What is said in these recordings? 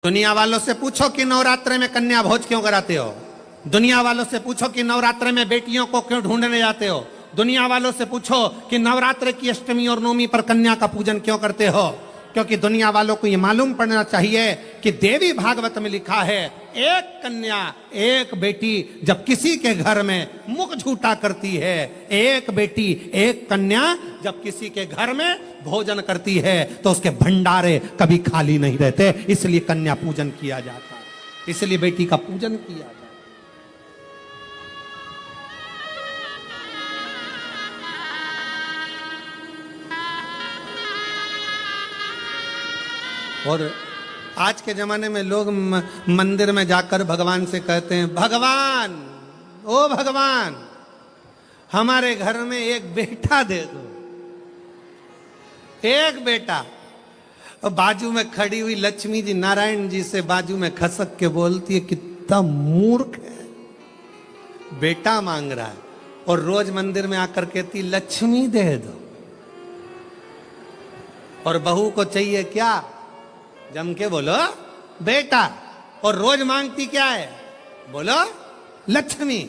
दुनिया वालों से पूछो कि नवरात्र में कन्या भोज क्यों कराते हो। दुनिया वालों से पूछो कि नवरात्र में बेटियों को क्यों ढूंढने जाते हो। दुनिया वालों से पूछो कि नवरात्र की अष्टमी और नवमी पर कन्या का पूजन क्यों करते हो। क्योंकि दुनिया वालों को यह मालूम पड़ना चाहिए कि देवी भागवत में लिखा है, एक कन्या एक बेटी जब किसी के घर में मुख झूठा करती है, एक बेटी एक कन्या जब किसी के घर में भोजन करती है तो उसके भंडारे कभी खाली नहीं रहते। इसलिए कन्या पूजन किया जाता है, इसलिए बेटी का पूजन किया जाता है। और आज के जमाने में लोग मंदिर में जाकर भगवान से कहते हैं, भगवान ओ भगवान हमारे घर में एक बेटा दे दो, एक बेटा। और बाजू में खड़ी हुई लक्ष्मी जी नारायण जी से बाजू में खसक के बोलती है, कितना मूर्ख है, बेटा मांग रहा है। और रोज मंदिर में आकर कहती लक्ष्मी दे दो। और बहू को चाहिए क्या, जम के बोलो बेटा। और रोज मांगती क्या है, बोलो लक्ष्मी।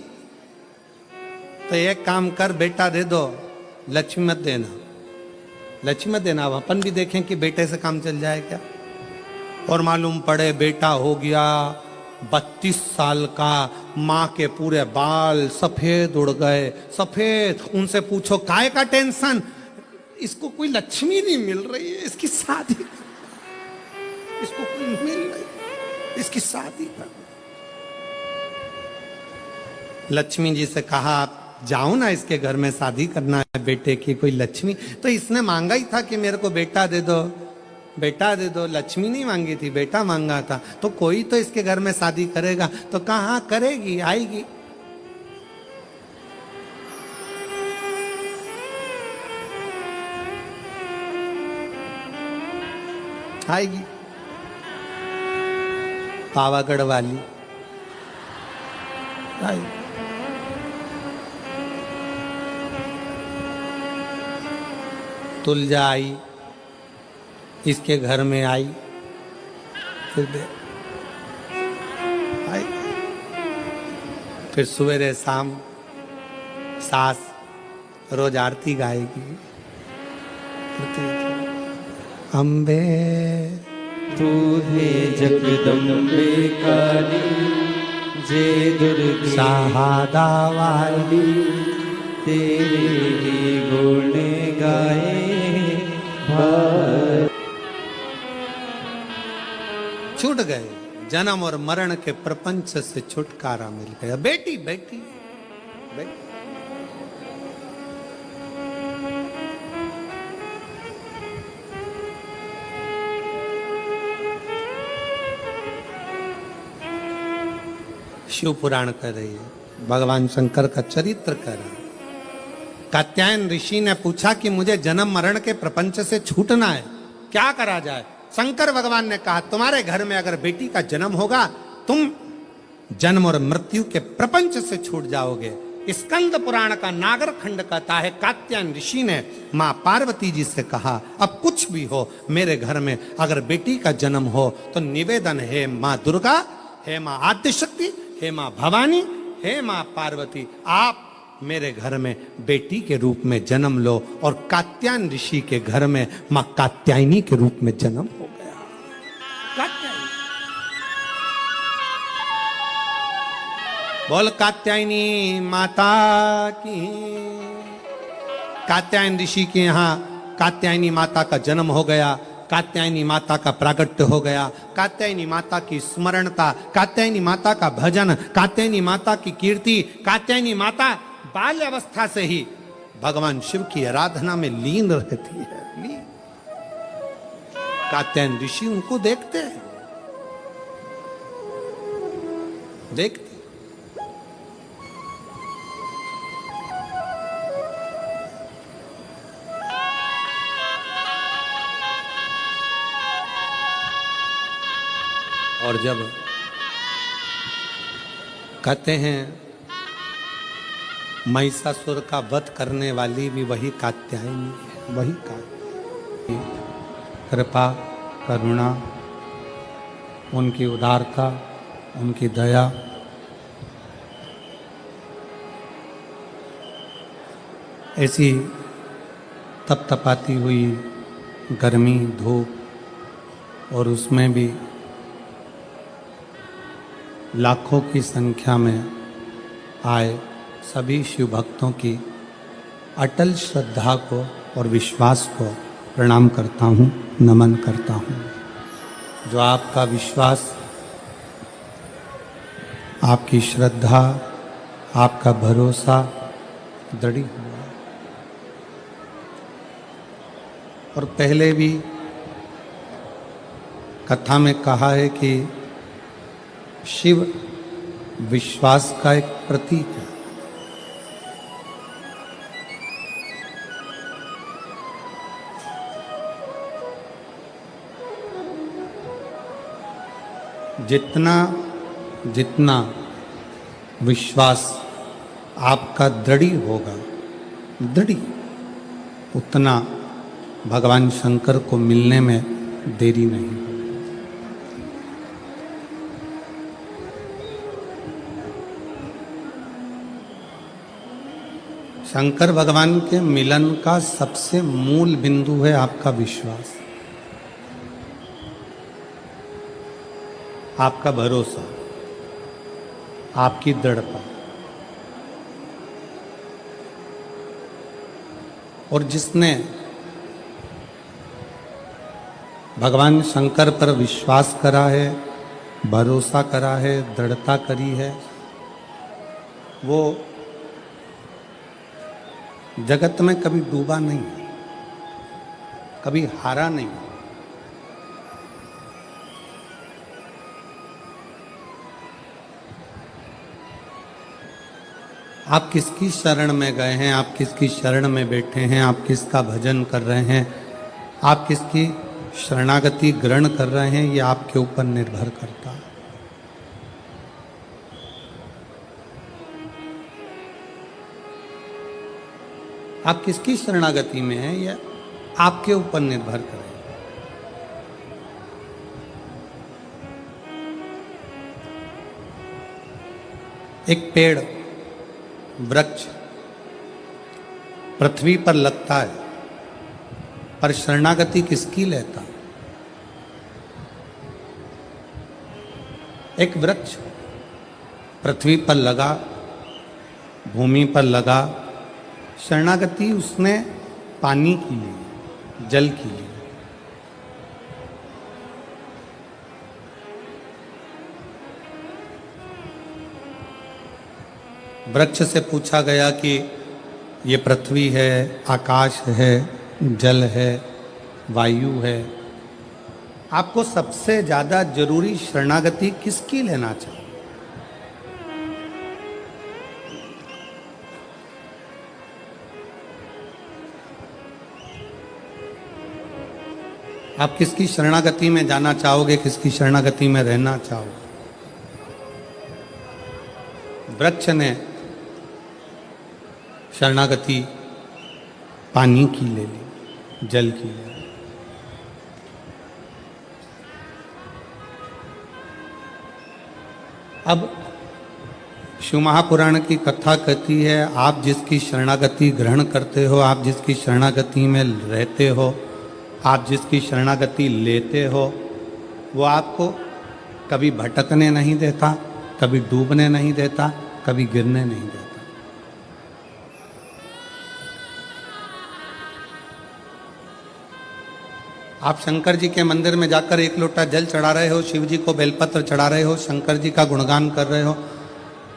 तो एक काम कर, बेटा दे दो, लक्ष्मी मत देना, लक्ष्मी मत देना। अब अपन भी देखें कि बेटे से काम चल जाए क्या। और मालूम पड़े बेटा हो गया 32 साल का, माँ के पूरे बाल सफेद उड़ गए, सफेद। उनसे पूछो काय का टेंशन, इसको कोई लक्ष्मी नहीं मिल रही है, इसकी शादी, इसको कोई मिल रही, इसकी शादी कर। लक्ष्मी जी से कहा आप जाओ ना, इसके घर में शादी करना है बेटे की कोई लक्ष्मी। तो इसने मांगा ही था कि मेरे को बेटा दे दो, बेटा दे दो। लक्ष्मी नहीं मांगी थी, बेटा मांगा था। तो कोई तो इसके घर में शादी करेगा। तो कहाँ करेगी, आएगी। आएगी पावागढ़ वाली आएगी। तुलजा आई, इसके घर में आई, फिर आई, फिर सवेरे शाम सास रोज आरती गाएगी। अम्बे तू है जगदम्बे काली, जय दुर्गे सहादा वाली, तेरे ही गुण गाए भाई। छूट गए, जन्म और मरण के प्रपंच से छुटकारा मिल गया। बेटी बेटी बेटी। शिव पुराण कर रही है, भगवान शंकर का चरित्र कर रहा है। कात्यायन ऋषि ने पूछा कि मुझे जन्म मरण के प्रपंच से छूटना है, क्या करा जाए। शंकर भगवान ने कहा, तुम्हारे घर में अगर बेटी का जन्म होगा, तुम जन्म और मृत्यु के प्रपंच से छूट जाओगे। स्कंद पुराण का नागर खंड कहता है, कात्यायन ऋषि ने मां पार्वती जी से कहा, अब कुछ भी हो, मेरे घर में अगर बेटी का जन्म हो तो निवेदन है मां दुर्गा, हे मां आद्यशक्ति, हे मां भवानी, हे मां पार्वती, आप मेरे घर में बेटी के रूप में जन्म लो। और कात्यायन ऋषि के घर में मां कात्यायनी के रूप में जन्म हो गया। कात्यायनी, बोल कात्यायनी माता की। कात्यायन ऋषि के यहाँ कात्यायनी माता का जन्म हो गया, कात्यायनी माता का प्रागट्य हो गया, कात्यायनी माता की स्मरणता, कात्यायनी माता का भजन, कात्यायनी माता की कीर्ति। कात्यायनी माता बाल्य अवस्था से ही भगवान शिव की आराधना में लीन रहती है, लीन। कात्यायन ऋषि उनको देखते हैं, देखते। और जब कहते हैं महिषासुर का वध करने वाली भी वही कात्यायनी है, वही कात्यायनी। कृपा करुणा उनकी उदारता, उनकी दया, ऐसी तपतपाती हुई गर्मी, धूप और उसमें भी लाखों की संख्या में आए सभी शिव भक्तों की अटल श्रद्धा को और विश्वास को प्रणाम करता हूँ, नमन करता हूँ। जो आपका विश्वास, आपकी श्रद्धा, आपका भरोसा दृढ़ हुआ। और पहले भी कथा में कहा है कि शिव विश्वास का एक प्रतीक है। जितना जितना विश्वास आपका दृढ़ होगा, दृढ़, उतना भगवान शंकर को मिलने में देरी नहीं होगी। शंकर भगवान के मिलन का सबसे मूल बिंदु है आपका विश्वास, आपका भरोसा, आपकी दृढ़ता। और जिसने भगवान शंकर पर विश्वास करा है, भरोसा करा है, दृढ़ता करी है, वो जगत में कभी डूबा नहीं, कभी हारा नहीं। आप किसकी शरण में गए हैं, आप किसकी शरण में बैठे हैं, आप किसका भजन कर रहे हैं, आप किसकी शरणागति ग्रहण कर रहे हैं, ये आपके ऊपर निर्भर करता है। आप किसकी शरणागति में हैं, ये आपके ऊपर निर्भर करें। एक पेड़, वृक्ष पृथ्वी पर लगता है, पर शरणागति किसकी लेता? एक वृक्ष पृथ्वी पर लगा, भूमि पर लगा, शरणागति उसने पानी की ली, जल की ली। वृक्ष से पूछा गया कि ये पृथ्वी है, आकाश है, जल है, वायु है, आपको सबसे ज्यादा जरूरी शरणागति किसकी लेना चाहिए? आप किसकी शरणागति में जाना चाहोगे, किसकी शरणागति में रहना चाहोगे? वृक्ष ने शरणागति पानी की ले ली, जल की ले ली। अब शिव महापुराण की कथा कहती है, आप जिसकी शरणागति ग्रहण करते हो, आप जिसकी शरणागति में रहते हो, आप जिसकी शरणागति लेते हो, वो आपको कभी भटकने नहीं देता, कभी डूबने नहीं देता, कभी गिरने नहीं देता। आप शंकर जी के मंदिर में जाकर एक लोटा जल चढ़ा रहे हो, शिव जी को बेलपत्र चढ़ा रहे हो, शंकर जी का गुणगान कर रहे हो,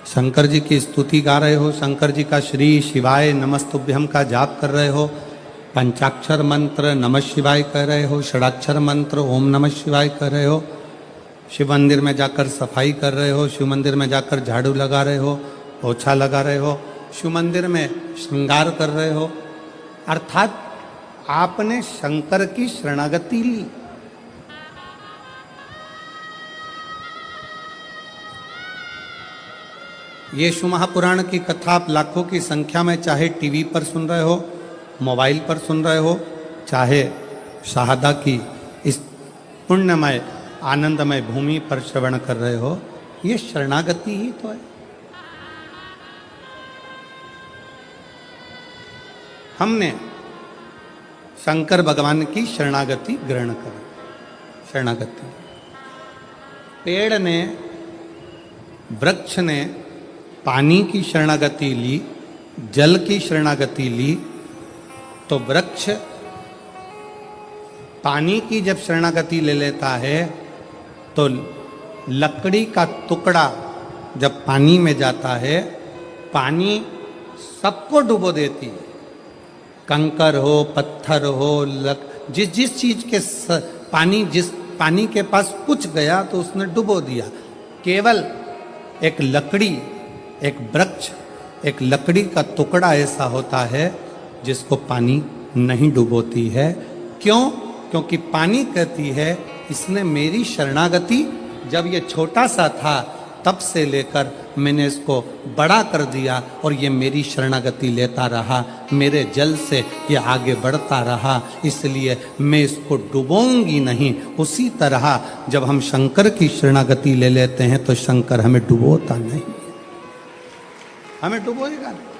शंकर जी की स्तुति गा रहे हो, शंकर जी का श्री शिवाय नमस्तुभ्यम का जाप कर रहे हो, पंचाक्षर मंत्र नमः शिवाय कर रहे हो, षडाक्षर मंत्र ओम नमः शिवाय कर रहे हो, शिव मंदिर में जाकर सफाई कर रहे हो, शिव मंदिर में जाकर झाड़ू लगा रहे हो, पोछा लगा रहे हो, शिव मंदिर में श्रृंगार कर रहे हो, अर्थात आपने शंकर की शरणागति ली। ये शिव महापुराण की कथा आप लाखों की संख्या में चाहे टीवी पर सुन रहे हो, मोबाइल पर सुन रहे हो, चाहे शाहदा की इस पुण्यमय आनंदमय भूमि पर श्रवण कर रहे हो, ये शरणागति ही तो है। हमने शंकर भगवान की शरणागति ग्रहण करी। शरणागति, पेड़ ने, वृक्ष ने पानी की शरणागति ली, जल की शरणागति ली, तो वृक्ष पानी की जब शरणागति ले लेता है तो लकड़ी का टुकड़ा जब पानी में जाता है, पानी सबको डुबो देती है। कंकर हो, पत्थर हो, जिस चीज के जिस पानी के पास कुछ गया तो उसने डुबो दिया। केवल एक लकड़ी, एक वृक्ष, एक लकड़ी का टुकड़ा ऐसा होता है जिसको पानी नहीं डुबोती है। क्यों? क्योंकि पानी कहती है इसने मेरी शरणागति, जब ये छोटा सा था तब से लेकर मैंने इसको बड़ा कर दिया और ये मेरी शरणागति लेता रहा, मेरे जल से ये आगे बढ़ता रहा, इसलिए मैं इसको डुबोऊंगी नहीं। उसी तरह जब हम शंकर की शरणागति ले लेते हैं तो शंकर हमें डुबोता नहीं, हमें डुबोएगा नहीं।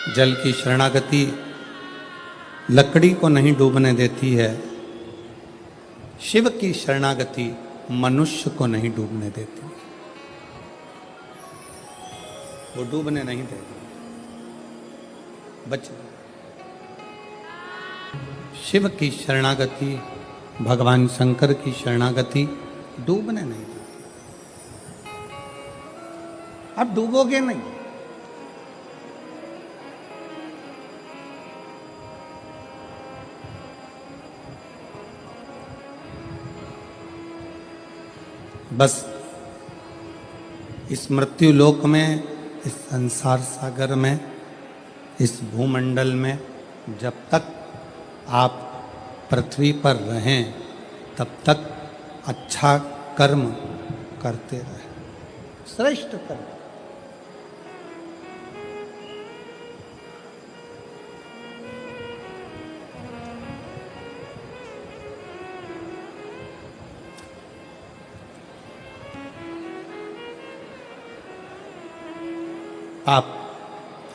जल की शरणागति लकड़ी को नहीं डूबने देती है, शिव की शरणागति मनुष्य को नहीं डूबने देती, वो डूबने नहीं देती, बच। शिव की शरणागति, भगवान शंकर की शरणागति डूबने नहीं देती। अब डूबोगे नहीं, बस इस मृत्यु लोक में, इस संसार सागर में, इस भूमंडल में जब तक आप पृथ्वी पर रहें तब तक अच्छा कर्म करते रहें, श्रेष्ठ कर्म। आप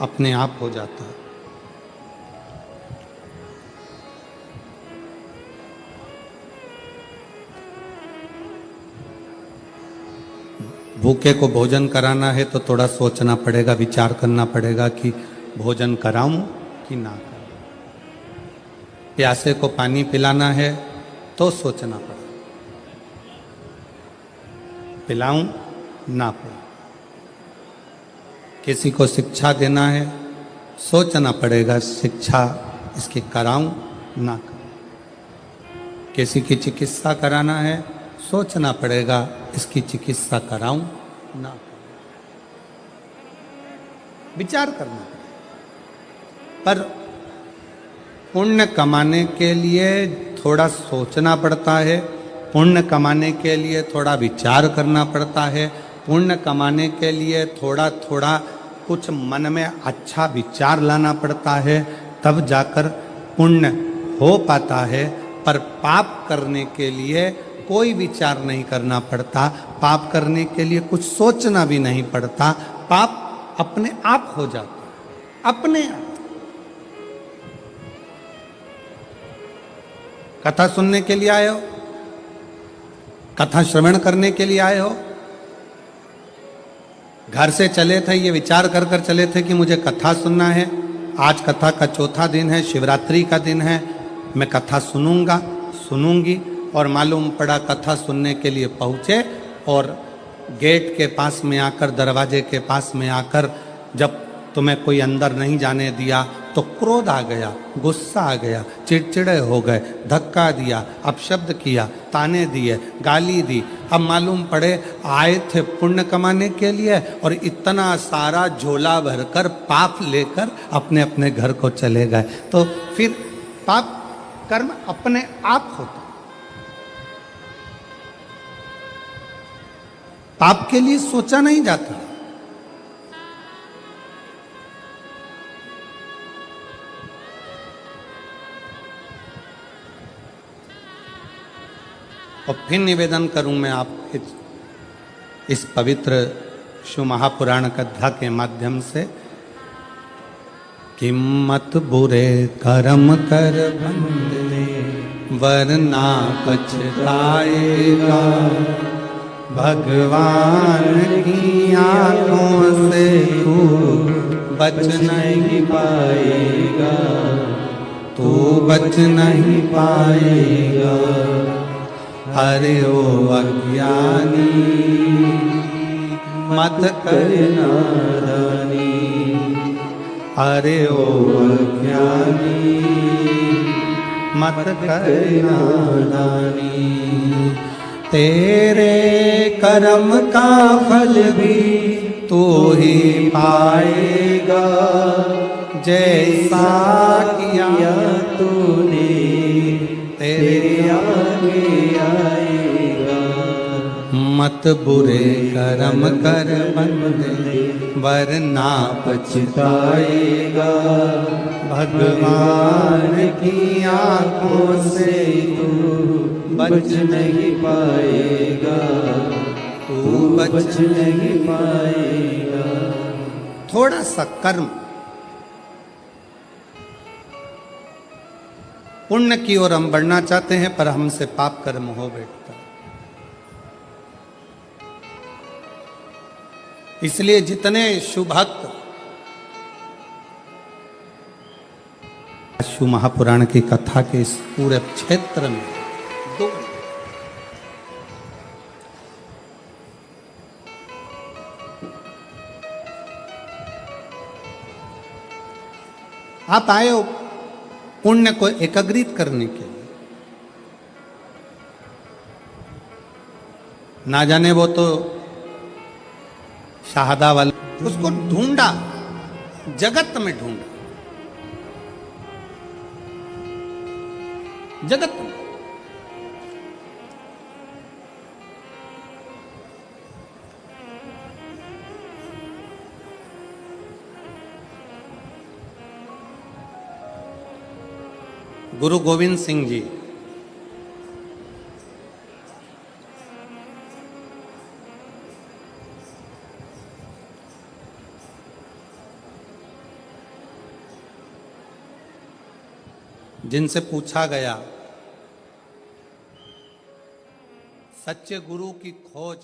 अपने आप हो जाता है। भूखे को भोजन कराना है तो थोड़ा सोचना पड़ेगा, विचार करना पड़ेगा कि भोजन कराऊं कि ना कराऊं। प्यासे को पानी पिलाना है तो सोचना पड़ेगा, पिलाऊं ना पिलाऊं। किसी को शिक्षा देना है, सोचना पड़ेगा शिक्षा इसकी कराऊं ना कराऊं। किसी की चिकित्सा कराना है, सोचना पड़ेगा इसकी चिकित्सा कराऊं ना कराऊं। विचार करना पड़ेगा। पर पुण्य कमाने के लिए थोड़ा सोचना पड़ता है, पुण्य कमाने के लिए थोड़ा विचार करना पड़ता है, पुण्य कमाने के लिए थोड़ा थोड़ा कुछ मन में अच्छा विचार लाना पड़ता है, तब जाकर पुण्य हो पाता है। पर पाप करने के लिए कोई विचार नहीं करना पड़ता, पाप करने के लिए कुछ सोचना भी नहीं पड़ता, पाप अपने आप हो जाता, अपने आप। कथा सुनने के लिए आए हो, कथा श्रवण करने के लिए आए हो, घर से चले थे ये विचार कर कर चले थे कि मुझे कथा सुनना है, आज कथा का चौथा दिन है, शिवरात्रि का दिन है, मैं कथा सुनूंगा, सुनूंगी। और मालूम पड़ा कथा सुनने के लिए पहुँचे और गेट के पास में आकर, दरवाजे के पास में आकर जब तुम्हें कोई अंदर नहीं जाने दिया तो क्रोध आ गया, गुस्सा आ गया, चिड़चिड़े हो गए, धक्का दिया, अपशब्द किया, ताने दिए, गाली दी। अब मालूम पड़े आए थे पुण्य कमाने के लिए और इतना सारा झोला भरकर पाप लेकर अपने अपने घर को चले गए। तो फिर पाप कर्म अपने आप होता। पाप के लिए सोचा नहीं जाता। और फिर निवेदन करूं मैं आपके इस पवित्र शिव महापुराण कथा के माध्यम से कि मत बुरे कर्म कर बंदे वरना पछताएगा, भगवान की आंखों से तू बच नहीं पाएगा, तू बच नहीं पाएगा। अरे ओ अज्ञानी मत कर नादानी, अरे ओ अज्ञानी मत कर नादानी। तेरे कर्म का फल भी तू ही पाएगा, जैसा किया तूने तेरे आगे आएगा। मत बुरे कर्म कर बंदे वरना पछताएगा, भगवान की आंखों से तू बच नहीं पाएगा, तू बच नहीं पाएगा। थोड़ा सा कर्म पुण्य की ओर हम बढ़ना चाहते हैं, पर हमसे पाप कर्म हो बैठता। इसलिए जितने शुभ भक्त शिव महापुराण की कथा के इस पूरे क्षेत्र में दो आप आए हो पुण्य को एकत्रित करने के लिए। ना जाने वो तो शाहदा वाले उसको ढूंढा, जगत में ढूंढा, जगत में। गुरु गोविंद सिंह जी जिनसे पूछा गया सच्चे गुरु की खोज